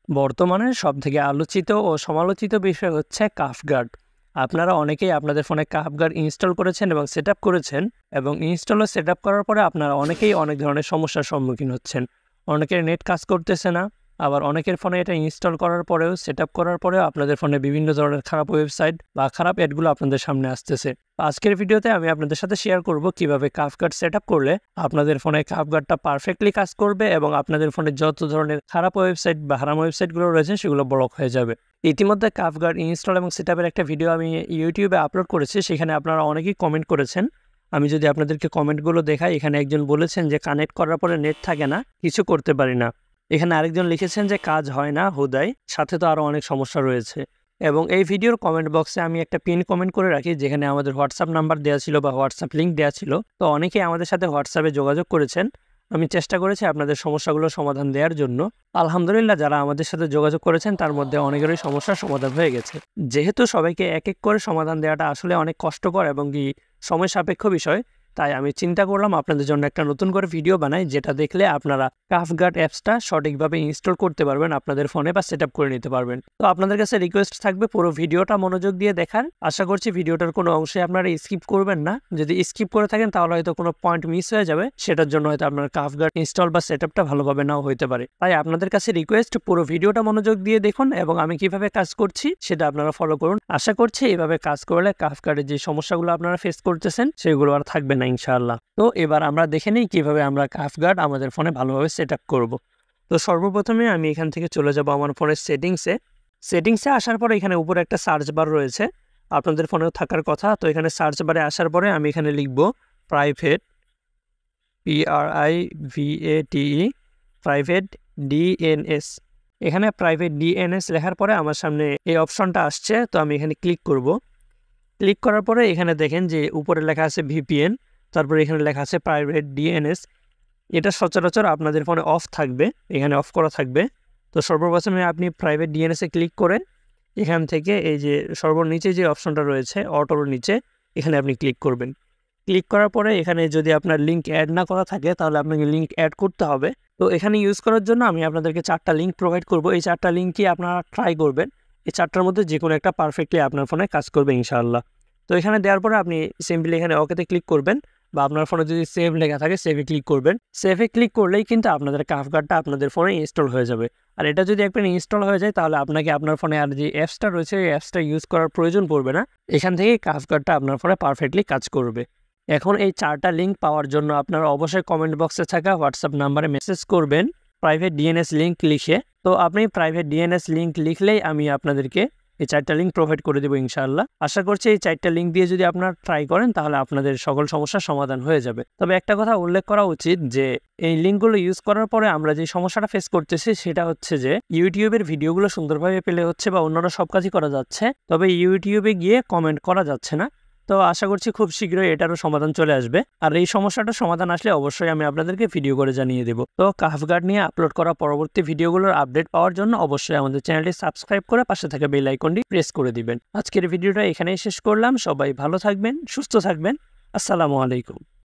বর্তমানে সবথেকে আলোচিত ও সমালোচিত বিষয় হচ্ছে কাফগার্ড। আপনারা অনেকেই আপনাদের ফোনে কাফগার্ড ইনস্টল করেছেন এবং সেটআপ করেছেন, এবং ইনস্টল ও সেটআপ করার পরে আপনারা অনেকেই অনেক ধরনের সমস্যার সম্মুখীন হচ্ছেন। অনেকের নেট কাজ করতেছে না, আবার অনেকের ফোনে এটা ইনস্টল করার পরেও সেটআপ করার পরেও আপনাদের ফোনে বিভিন্ন ধরনের খারাপ ওয়েবসাইট বা খারাপ অ্যাডগুলো আপনাদের সামনে আসতেছে। আজকের ভিডিওতে আমি আপনাদের সাথে শেয়ার করব কিভাবে কাফগার্ড সেটআপ করলে আপনাদের ফোনে কাফগার্ডটা পারফেক্টলি কাজ করবে এবং আপনাদের ফোনে যত ধরনের খারাপ ওয়েবসাইট বা হারাম ওয়েবসাইটগুলো রয়েছে সেগুলো ব্লক হয়ে যাবে। ইতিমধ্যে কাফগার্ড ইনস্টল এবং সেটআপের একটা ভিডিও আমি ইউটিউবে আপলোড করেছি, সেখানে আপনারা অনেকেই কমেন্ট করেছেন। আমি যদি আপনাদেরকে কমেন্টগুলো দেখাই, এখানে একজন বলেছেন যে কানেক্ট করার পরে নেট থাকে না, কিছু করতে পারি না। এখানে আরেকজন লিখেছেন যে কাজ হয় না হুদাই, সাথে তো আরও অনেক সমস্যা রয়েছে। এবং এই ভিডিওর কমেন্ট বক্সে আমি একটা পিন কমেন্ট করে রাখি, যেখানে আমাদের হোয়াটসঅ্যাপ নাম্বার দেওয়া ছিল বা হোয়াটসঅ্যাপ লিঙ্ক দেওয়া ছিল। তো অনেকেই আমাদের সাথে হোয়াটসঅ্যাপে যোগাযোগ করেছেন। আমি চেষ্টা করেছি আপনাদের সমস্যাগুলো সমাধান দেওয়ার জন্য। আলহামদুলিল্লাহ, যারা আমাদের সাথে যোগাযোগ করেছেন তার মধ্যে অনেকেরই সমস্যার সমাধান হয়ে গেছে। যেহেতু সবাইকে এক এক করে সমাধান দেওয়াটা আসলে অনেক কষ্টকর এবং কি সময় সাপেক্ষ বিষয়, তাই আমি চিন্তা করলাম আপনাদের জন্য একটা নতুন করে ভিডিও বানাই, যেটা দেখলে আপনারা কাফগার্ড অ্যাপসটা সঠিকভাবে ইনস্টল করতে পারবেন আপনাদের ফোনে বা সেটআপ করে নিতে পারবেন। তো আপনাদের কাছে রিকোয়েস্ট থাকবে পুরো ভিডিওটা মনোযোগ দিয়ে দেখার। আশা করছি ভিডিওটার কোনো অংশে আপনারা স্কিপ করবেন না। যদি স্কিপ করে থাকেন তাহলে হয়তো কোনো পয়েন্ট মিস হয়ে যাবে, সেটার জন্য হয়তো আপনার কাফগার্ড ইনস্টল বা সেটআপটা ভালোভাবে নাও হইতে পারে। তাই আপনাদের কাছে রিকোয়েস্ট, পুরো ভিডিওটা মনোযোগ দিয়ে দেখুন এবং আমি কিভাবে কাজ করছি সেটা আপনারা ফলো করুন। আশা করছি এইভাবে কাজ করলে কাফগার্ডের যে সমস্যাগুলো আপনারা ফেস করতেছেন সেগুলো আর থাকবে না ইনশাআল্লাহ। তো এবার আমরা দেখে নিই কিভাবে আমরা কাফগার্ড আমাদের ফোনে ভালোভাবে সেটআপ করব। তো সর্বপ্রথমে আমি এখান থেকে চলে যাব আমার ফোনের সেটিংসে আসার পরে এখানে উপরে একটা সার্চ বার রয়েছে, আপনাদের ফোনেও থাকার কথা। তো এখানে সার্চ বারে আসার পরে আমি এখানে লিখব প্রাইভেট, PRIVATE, প্রাইভেট DNS। এখানে প্রাইভেট DNS লেখার পরে আমার সামনে এই অপশনটা আসছে, তো আমি এখানে ক্লিক করব। ক্লিক করার পরে এখানে দেখেন যে উপরে লেখা আছে VPN, তারপরে এখানে লেখা আছে প্রাইভেট DNS। এটা সচরাচর আপনাদের ফোনে অফ থাকবে, এখানে অফ করা থাকবে। তো সর্বপ্রথমে আপনি প্রাইভেট DNS-এ ক্লিক করে এখান থেকে এই যে সর্বনিচে যে অপশনটা রয়েছে অটোর নিচে, এখানে আপনি ক্লিক করবেন। ক্লিক করার পরে এখানে যদি আপনার লিঙ্ক অ্যাড না করা থাকে তাহলে আপনাকে লিঙ্ক অ্যাড করতে হবে। তো এখানে ইউজ করার জন্য আমি আপনাদেরকে 4টা লিঙ্ক প্রোভাইড করব। এই 4টা লিঙ্কই আপনারা ট্রাই করবেন। এই 4টার মধ্যে যে কোনো একটা পারফেক্টলি আপনার ফোনে কাজ করবে ইনশাআল্লাহ। তো এখানে দেওয়ার পরে আপনি সিম্পলি এখানে ওকেতে ক্লিক করবেন, বা আপনার ফোনে যদি সেভ লেখা থাকে সেভে ক্লিক করবেন। সেভে ক্লিক করলেই কিন্তু আপনাদের কাফগার্ডটা আপনাদের ফোনে ইনস্টল হয়ে যাবে। আর এটা যদি একবার ইনস্টল হয়ে যায় তাহলে আপনাকে আপনার ফোনে আর যে অ্যাপসটা রয়েছে এই অ্যাপসটা ইউজ করার প্রয়োজন পড়বে না। এখান থেকেই কাফগার্ডটা আপনার ফোনে পারফেক্টলি কাজ করবে। এখন এই 4টা লিঙ্ক পাওয়ার জন্য আপনারা অবশ্যই কমেন্ট বক্সে থাকা হোয়াটসঅ্যাপ নাম্বারে মেসেজ করবেন প্রাইভেট DNS লিঙ্ক লিখে। তো আপনি প্রাইভেট DNS লিঙ্ক লিখলেই আমি আপনাদেরকে এই 4টা লিঙ্ক প্রোভাইড করে দেবো ইনশাআল্লাহ। আশা করছি এই 4টা লিঙ্ক দিয়ে যদি আপনারা ট্রাই করেন তাহলে আপনাদের সকল সমস্যার সমাধান হয়ে যাবে। তবে একটা কথা উল্লেখ করা উচিত যে এই লিঙ্কগুলো ইউজ করার পরে আমরা যে সমস্যাটা ফেস করতেছি সেটা হচ্ছে যে ইউটিউবের ভিডিওগুলো সুন্দরভাবে পেলে হচ্ছে বা অন্যান্য সব কাজই করা যাচ্ছে, তবে ইউটিউবে গিয়ে কমেন্ট করা যাচ্ছে না। তো আশা করছি খুব শীঘ্রই এটারও সমাধান চলে আসবে। আর এই সমস্যাটার সমাধান আসলে অবশ্যই আমি আপনাদেরকে ভিডিও করে জানিয়ে দেব। তো কাফগার্ড নিয়ে আপলোড করা পরবর্তী ভিডিওগুলোর আপডেট পাওয়ার জন্য অবশ্যই আমাদের চ্যানেলটি সাবস্ক্রাইব করে পাশে থাকা বেল আইকনটি প্রেস করে দিবেন। আজকের ভিডিওটা এখানেই শেষ করলাম। সবাই ভালো থাকবেন, সুস্থ থাকবেন। আসসালামু আলাইকুম।